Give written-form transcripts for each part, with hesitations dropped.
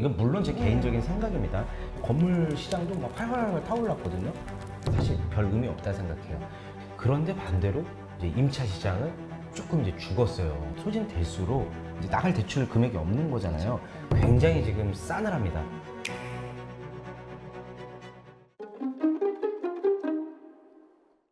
이건 물론 제 개인적인 생각입니다. 건물 시장도 막 활활 타올랐거든요. 사실 별 의미 없다 생각해요. 그런데 반대로 이제 임차 시장은 조금 이제 죽었어요. 소진될수록 이제 나갈 대출 금액이 없는 거잖아요. 굉장히 지금 싸늘합니다.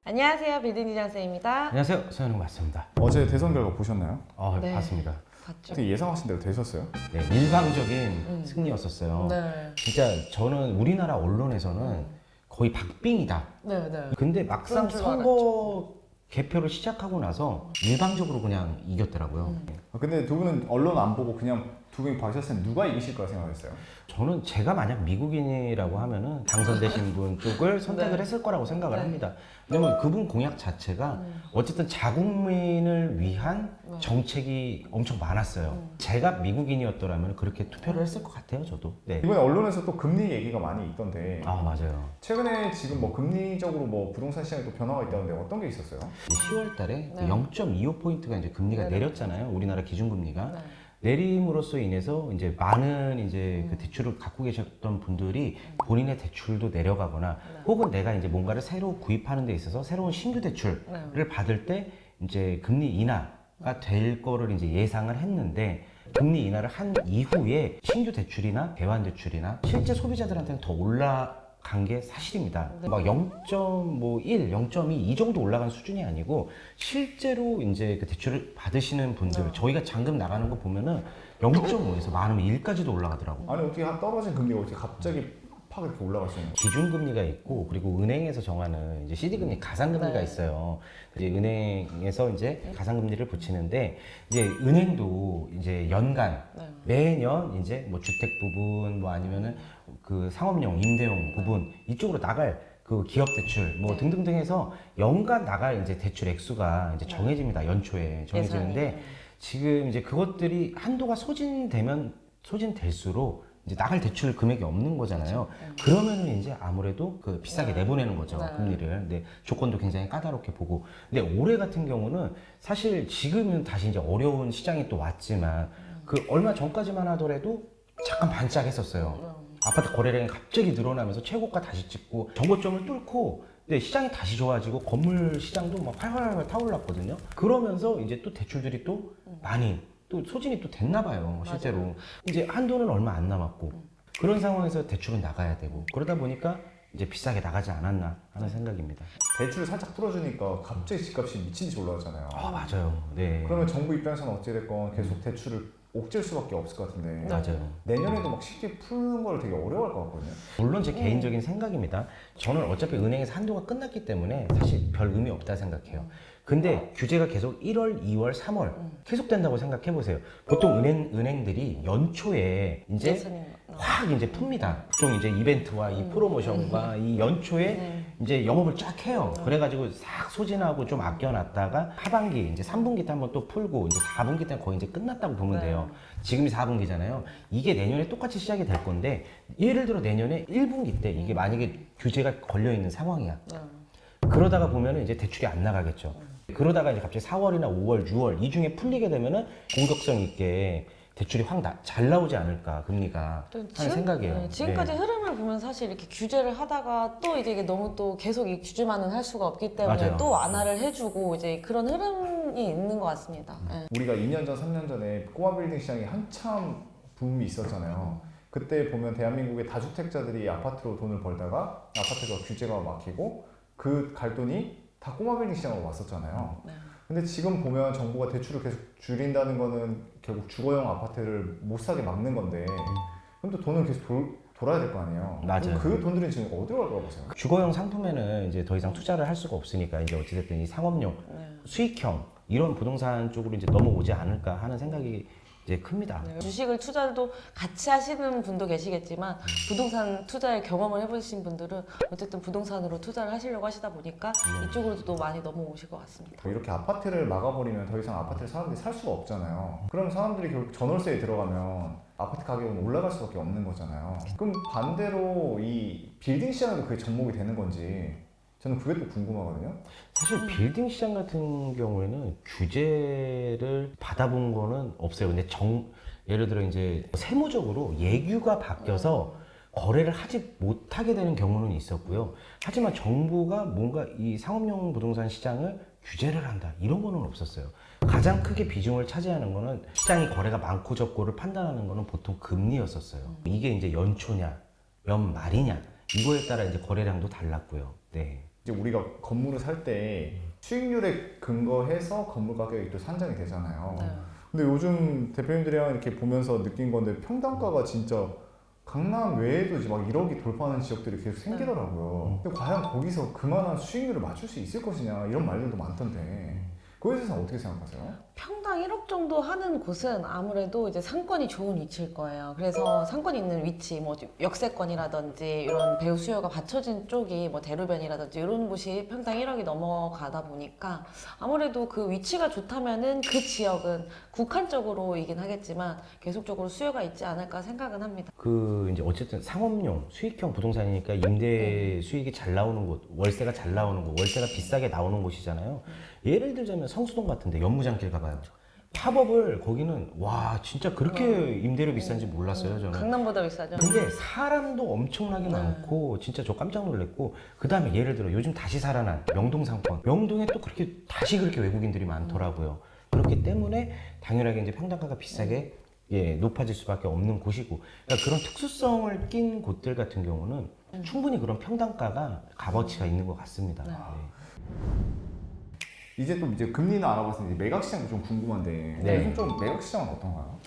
안녕하세요, 빌딩디자인쌤입니다. 안녕하세요, 서현웅 맞습니다. 어제 대선 결과 보셨나요? 네. 봤습니다. 봤죠? 어떻게 예상하신 대로 되셨어요? 네, 일방적인 승리였었어요. 네. 진짜 저는 우리나라 언론에서는 거의 박빙이다. 네, 네. 근데 막상 그런 줄 선거 개표를 시작하고 나서 일방적으로 그냥 이겼더라고요. 근데 두 분은 언론 안 보고 그냥 두 분이 봐주셨으면 누가 이기실 거라 생각했어요? 저는 제가 만약 미국인이라고 하면은 당선되신 분 쪽을 선택을 네. 했을 거라고 생각을 네. 합니다. 왜냐면 그분 공약 자체가 어쨌든 자국민을 위한 네. 정책이 엄청 많았어요. 제가 미국인이었더라면 그렇게 투표를 했을 것 같아요, 저도. 네. 이번에 언론에서 또 금리 얘기가 많이 있던데 아, 맞아요. 최근에 지금 뭐 금리적으로 뭐 부동산 시장에 또 변화가 있다는데 어떤 게 있었어요? 10월 달에 네. 0.25포인트가 이제 금리가 네. 내렸잖아요. 우리나라 기준금리가. 네. 내림으로써 인해서 이제 많은 이제 그 대출을 갖고 계셨던 분들이 본인의 대출도 내려가거나 혹은 내가 이제 뭔가를 새로 구입하는 데 있어서 새로운 신규 대출을 받을 때 이제 금리 인하가 될 거를 이제 예상을 했는데 금리 인하를 한 이후에 신규 대출이나 대환 대출이나 실제 소비자들한테는 더 올라간 게 사실입니다. 막 0.1, 0.2 이 정도 올라간 수준이 아니고 실제로 이제 그 대출을 받으시는 분들 저희가 잔금 나가는 거 보면은 0.5에서 많으면 1까지도 올라가더라고요. 아니 어떻게 떨어진 금리가 어떻게 갑자기 팍 이렇게 올라갈 수 있는 거예요? 기준금리가 있고 그리고 은행에서 정하는 이제 CD금리 가상금리가 네. 있어요. 이제 은행에서 이제 가상금리를 붙이는데 이제 은행도 이제 연간 네. 매년 이제 뭐 주택 부분 뭐 아니면은 그 상업용 임대용 부분 이쪽으로 나갈 그 기업 대출 뭐 네. 등등등 해서 연간 나갈 이제 대출 액수가 이제 정해집니다. 연초에 정해지는데 예산이. 지금 이제 그것들이 한도가 소진될수록 이제 나갈 대출 금액이 없는 거잖아요. 그러면은 이제 아무래도 그 비싸게 내보내는 거죠. 네. 금리를. 근데 조건도 굉장히 까다롭게 보고. 근데 올해 같은 경우는 사실 지금은 다시 이제 어려운 시장이 또 왔지만 그 얼마 전까지만 하더라도 잠깐 반짝했었어요. 아파트 거래량이 갑자기 늘어나면서 최고가 다시 찍고 정고점을 뚫고 근데 시장이 다시 좋아지고 건물 시장도 막 활활 타올랐거든요. 그러면서 이제 또 대출들이 또 많이 또 소진이 또 됐나 봐요, 실제로. 맞아요. 이제 한도는 얼마 안 남았고 그런 상황에서 대출은 나가야 되고 그러다 보니까 이제 비싸게 나가지 않았나 하는 생각입니다. 대출을 살짝 풀어주니까 갑자기 집값이 미친 듯이 올라가잖아요. 아, 맞아요. 네. 그러면 정부 입장에서는 어찌됐건 계속 대출을 옥죄일 수밖에 없을 것 같은데 맞아요. 내년에도 막 쉽게 푸는 걸 되게 어려워할 것 같거든요. 물론 제 개인적인 생각입니다. 저는 어차피 은행에서 한도가 끝났기 때문에 사실 별 의미 없다 생각해요. 근데 규제가 계속 1월, 2월, 3월 계속 된다고 생각해 보세요. 보통 은행들이 연초에 이제 예산이. 확 이제 풉니다. 좀 이제 이벤트와 이 프로모션과 이 연초에 이제 영업을 쫙 해요. 그래가지고 싹 소진하고 좀 아껴놨다가 하반기 이제 3분기 때 한번 또 풀고 이제 4분기 때는 거의 이제 끝났다고 보면 돼요. 지금이 4분기잖아요. 이게 내년에 똑같이 시작이 될 건데 예를 들어 내년에 1분기 때 이게 만약에 규제가 걸려 있는 상황이야. 그러다가 보면은 이제 대출이 안 나가겠죠. 그러다가 이제 갑자기 4월이나 5월, 6월 이 중에 풀리게 되면은 공격성 있게 대출이 확 잘 나오지 않을까 금리가 하는 생각이에요. 네, 지금까지 네. 흐름을 보면 사실 이렇게 규제를 하다가 또 이제 이게 너무 또 계속 이 규제만은 할 수가 없기 때문에 맞아요. 또 완화를 해주고 이제 그런 흐름이 있는 것 같습니다. 네. 우리가 2년 전, 3년 전에 꼬마 빌딩 시장이 한참 붐이 있었잖아요. 그때 보면 대한민국의 다주택자들이 아파트로 돈을 벌다가 아파트가 규제가 막히고 그 갈 돈이 다 꼬마 빌딩 시장으로 왔었잖아요. 네. 근데 지금 보면 정부가 대출을 계속 줄인다는 거는 결국 주거용 아파트를 못 사게 막는 건데 그럼 또 돈은 계속 돌아야 될 거 아니에요. 맞아요. 그럼 그 돈들은 지금 어디로 갈 거라고 보세요? 주거용 상품에는 이제 더 이상 투자를 할 수가 없으니까 이제 어찌됐든 이 상업용, 수익형 이런 부동산 쪽으로 이제 넘어오지 않을까 하는 생각이 이제 큽니다. 네, 주식을 투자도 같이 하시는 분도 계시겠지만 부동산 투자의 경험을 해보신 분들은 어쨌든 부동산으로 투자를 하시려고 하시다 보니까 이쪽으로도 또 많이 넘어오실 것 같습니다. 뭐 이렇게 아파트를 막아버리면 더 이상 아파트를 사람들이 살 수가 없잖아요. 그럼 사람들이 결국 전월세에 들어가면 아파트 가격은 올라갈 수밖에 없는 거잖아요. 그럼 반대로 이 빌딩 시장에도 그게 접목이 되는 건지 저는 그게 또 궁금하거든요. 사실 빌딩 시장 같은 경우에는 규제를 받아본 거는 없어요. 근데 예를 들어 이제 세무적으로 예규가 바뀌어서 거래를 하지 못하게 되는 경우는 있었고요. 하지만 정부가 뭔가 이 상업용 부동산 시장을 규제를 한다 이런 거는 없었어요. 가장 크게 비중을 차지하는 거는 시장이 거래가 많고 적고를 판단하는 거는 보통 금리였었어요. 이게 이제 연초냐 연말이냐 이거에 따라 이제 거래량도 달랐고요. 네. 이제 우리가 건물을 살 때 수익률에 근거해서 건물 가격이 또 산정이 되잖아요. 네. 근데 요즘 대표님들이랑 이렇게 보면서 느낀 건데 평당가가 진짜 강남 외에도 이제 막 1억이 돌파하는 지역들이 계속 생기더라고요. 근데 과연 거기서 그만한 수익률을 맞출 수 있을 것이냐 이런 말들도 많던데 그거에 대해서는 어떻게 생각하세요? 평당 1억 정도 하는 곳은 아무래도 이제 상권이 좋은 위치일 거예요. 그래서 상권이 있는 위치, 뭐 역세권이라든지 이런 배우 수요가 받쳐진 쪽이 뭐 대로변이라든지 이런 곳이 평당 1억이 넘어가다 보니까 아무래도 그 위치가 좋다면은 그 지역은 국한적으로이긴 하겠지만 계속적으로 수요가 있지 않을까 생각은 합니다. 그 이제 어쨌든 상업용 수익형 부동산이니까 임대 수익이 잘 나오는 곳, 월세가 잘 나오는 곳, 월세가 비싸게 나오는 곳이잖아요. 예를 들자면 성수동 같은데 연무장길 가봐요. 팝업을 거기는 와 진짜 그렇게 임대료 비싼지 몰랐어요 저는. 강남보다 비싸죠. 근데 사람도 엄청나게 많고 진짜 저 깜짝 놀랐고 그 다음에 예를 들어 요즘 다시 살아난 명동 상권 명동에 또 그렇게 다시 그렇게 외국인들이 많더라고요. 그렇기 때문에 당연하게 이제 평당가가 비싸게 높아질 수밖에 없는 곳이고 그러니까 그런 특수성을 띈 곳들 같은 경우는 충분히 그런 평당가가 값어치가 있는 것 같습니다. 네. 네. 이제 또 이제 금리는 알아봤으니 이제 매각 시장도 좀 궁금한데 네. 요즘 좀 매각 시장은 어떤가요?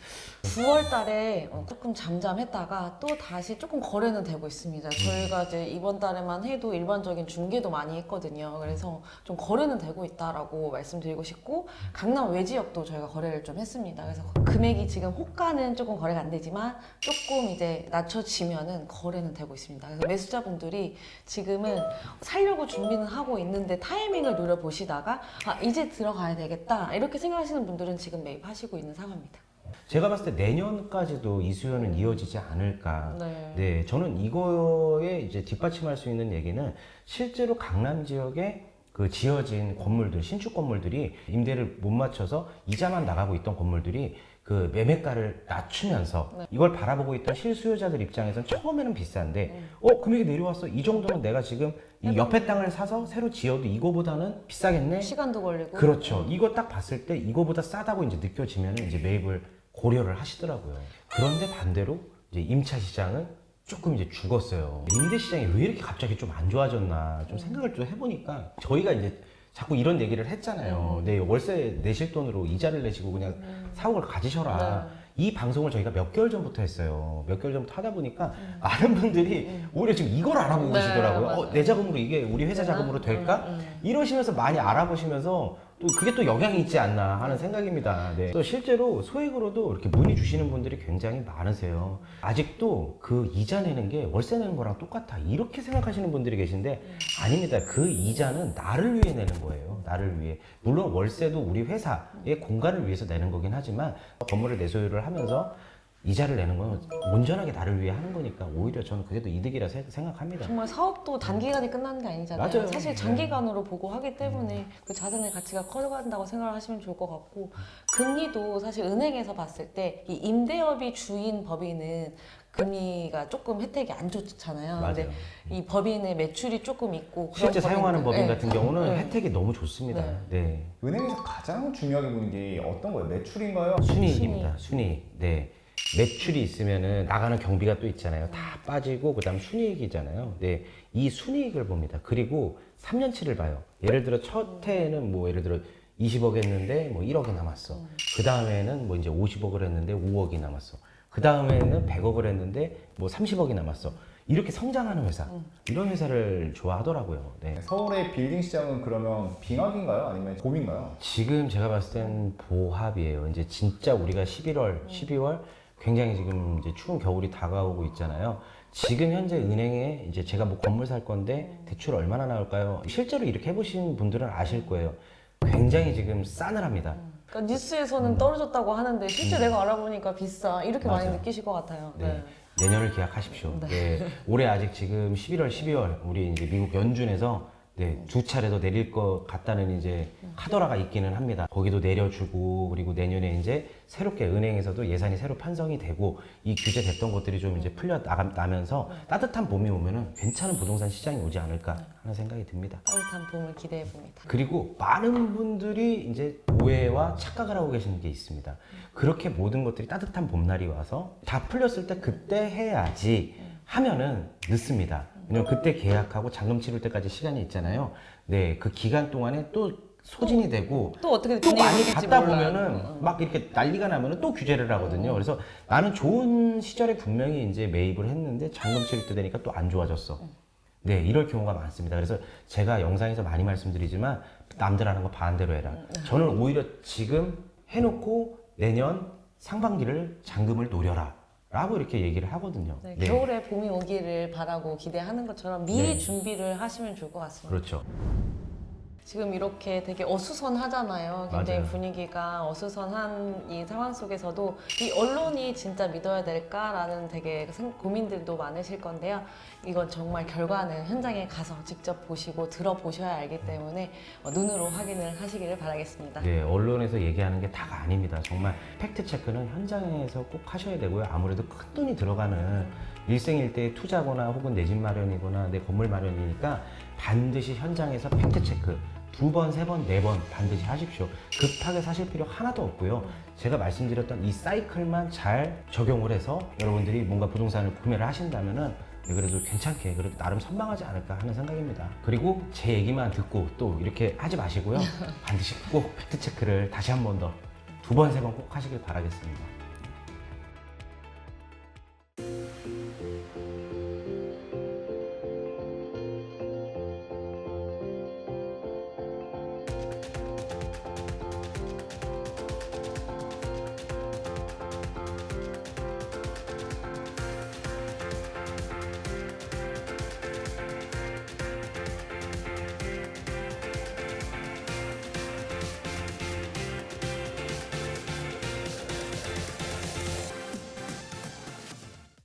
9월 달에 조금 잠잠했다가 또 다시 조금 거래는 되고 있습니다. 저희가 이제 이번 달에만 해도 일반적인 중개도 많이 했거든요. 그래서 좀 거래는 되고 있다라고 말씀드리고 싶고 강남 외 지역도 저희가 거래를 좀 했습니다. 그래서 금액이 지금 호가는 조금 거래가 안 되지만 조금 이제 낮춰지면은 거래는 되고 있습니다. 그래서 매수자분들이 지금은 살려고 준비는 하고 있는데 타이밍을 노려보시다가 아 이제 들어가야 되겠다 이렇게 생각하시는 분들은 지금 매입하시고 있는 상황입니다. 제가 봤을 때 내년까지도 이 수요는 이어지지 않을까. 네. 네, 저는 이거에 이제 뒷받침할 수 있는 얘기는 실제로 강남 지역에 그 지어진 건물들, 신축 건물들이 임대를 못 맞춰서 이자만 나가고 있던 건물들이 그 매매가를 낮추면서 이걸 바라보고 있던 실수요자들 입장에서는 처음에는 비싼데 금액이 내려왔어. 이 정도면 내가 지금 이 옆에 땅을 사서 새로 지어도 이거보다는 비싸겠네. 시간도 걸리고 그렇죠. 이거 딱 봤을 때 이거보다 싸다고 이제 느껴지면 이제 매입을 고려를 하시더라고요. 그런데 반대로 이제 임차 시장은 조금 이제 죽었어요. 임대 시장이 왜 이렇게 갑자기 좀 안 좋아졌나 좀 생각을 좀 해보니까 저희가 이제 자꾸 이런 얘기를 했잖아요. 네, 월세 내실 돈으로 이자를 내시고 그냥 사옥을 가지셔라. 이 방송을 저희가 몇 개월 전부터 했어요. 몇 개월 전부터 하다 보니까 많은 분들이 오히려 지금 이걸 알아보고 네, 계시더라고요. 맞아요. 내 자금으로 이게 우리 회사 자금으로 될까? 이러시면서 많이 알아보시면서 또 그게 또 영향이 있지 않나 하는 생각입니다. 네. 또 실제로 소액으로도 이렇게 문의 주시는 분들이 굉장히 많으세요. 아직도 그 이자 내는 게 월세 내는 거랑 똑같아. 이렇게 생각하시는 분들이 계신데 아닙니다. 그 이자는 나를 위해 내는 거예요. 나를 위해. 물론 월세도 우리 회사의 공간을 위해서 내는 거긴 하지만 건물을 내소유를 하면서 이자를 내는 건 온전하게 나를 위해 하는 거니까 오히려 저는 그게 더 이득이라 생각합니다. 정말 사업도 단기간에 끝나는 게 아니잖아요. 맞아요. 사실 장기간으로 보고 하기 때문에 그 자산의 가치가 커져간다고 생각을 하시면 좋을 것 같고 금리도 사실 은행에서 봤을 때 이 임대업이 주인 법인은 금리가 조금 혜택이 안 좋잖아요. 맞아요. 근데 이 법인의 매출이 조금 있고 그런 실제 사용하는 법인 네. 같은 경우는 네. 혜택이 너무 좋습니다. 네. 은행에서 가장 중요하게 보는 게 어떤 거예요? 매출인가요? 순이익입니다. 순이익. 네. 매출이 있으면은 나가는 경비가 또 있잖아요. 다 빠지고 그다음 순이익이잖아요. 네. 이 순이익을 봅니다. 그리고 3년치를 봐요. 예를 들어 첫 해에는 뭐 예를 들어 20억 했는데 뭐 1억이 남았어. 그 다음에는 뭐 이제 50억을 했는데 5억이 남았어. 그 다음에는 100억을 했는데 뭐 30억이 남았어. 이렇게 성장하는 회사. 이런 회사를 좋아하더라고요. 네. 서울의 빌딩 시장은 그러면 빙하기인가요? 아니면 봄인가요? 지금 제가 봤을 땐 보합이에요. 이제 진짜 우리가 11월, 12월 굉장히 지금 이제 추운 겨울이 다가오고 있잖아요. 지금 현재 은행에 이제 제가 뭐 건물 살 건데 대출 얼마나 나올까요? 실제로 이렇게 해보신 분들은 아실 거예요. 굉장히 지금 싸늘합니다. 그러니까 뉴스에서는 떨어졌다고 하는데 실제 내가 알아보니까 비싸 이렇게 많이 맞아요. 느끼실 것 같아요. 네. 내년을 기약하십시오. 네. 올해 아직 지금 11월, 12월 우리 이제 미국 연준에서 네, 두 차례 더 내릴 것 같다는 이제 카더라가 있기는 합니다. 거기도 내려주고 그리고 내년에 이제 새롭게 은행에서도 예산이 새로 편성이 되고 이 규제됐던 것들이 좀 이제 풀려 나면서 따뜻한 봄이 오면은 괜찮은 부동산 시장이 오지 않을까 하는 생각이 듭니다. 따뜻한 봄을 기대해 봅니다. 그리고 많은 분들이 이제 오해와 착각을 하고 계시는 게 있습니다. 그렇게 모든 것들이 따뜻한 봄날이 와서 다 풀렸을 때 그때 해야지 하면은 늦습니다. 왜냐면 그때 계약하고 잔금 치를 때까지 시간이 있잖아요. 네, 그 기간 동안에 또 소진이 되고 또 어떻게 또 많이 분위기가 갔다 몰라요. 보면은 막 이렇게 난리가 나면은 또 규제를 하거든요. 그래서 나는 좋은 시절에 분명히 이제 매입을 했는데 잔금 치를 때 되니까 또 안 좋아졌어. 네, 이럴 경우가 많습니다. 그래서 제가 영상에서 많이 말씀드리지만 남들 하는 거 반대로 해라. 저는 오히려 지금 해놓고 내년 상반기를 잔금을 노려라. 라고 이렇게 얘기를 하거든요. 네, 네. 겨울에 봄이 오기를 바라고 기대하는 것처럼 미리 네. 준비를 하시면 좋을 것 같습니다. 그렇죠. 지금 이렇게 되게 어수선하잖아요. 굉장히 맞아요. 분위기가 어수선한 이 상황 속에서도 이 언론이 진짜 믿어야 될까라는 되게 고민들도 많으실 건데요. 이건 정말 결과는 현장에 가서 직접 보시고 들어보셔야 알기 때문에 눈으로 확인을 하시기를 바라겠습니다. 네, 언론에서 얘기하는 게 다가 아닙니다. 정말 팩트 체크는 현장에서 꼭 하셔야 되고요. 아무래도 큰 돈이 들어가는 일생일대의 투자거나 혹은 내 집 마련이거나 내 건물 마련이니까 반드시 현장에서 팩트 체크 2번, 3번, 4번 반드시 하십시오. 급하게 사실 필요 하나도 없고요. 제가 말씀드렸던 이 사이클만 잘 적용을 해서 여러분들이 뭔가 부동산을 구매를 하신다면은 네, 그래도 괜찮게 그래도 나름 선방하지 않을까 하는 생각입니다. 그리고 제 얘기만 듣고 또 이렇게 하지 마시고요. 반드시 꼭 팩트 체크를 다시 한 번 더 2번, 3번 꼭 하시길 바라겠습니다.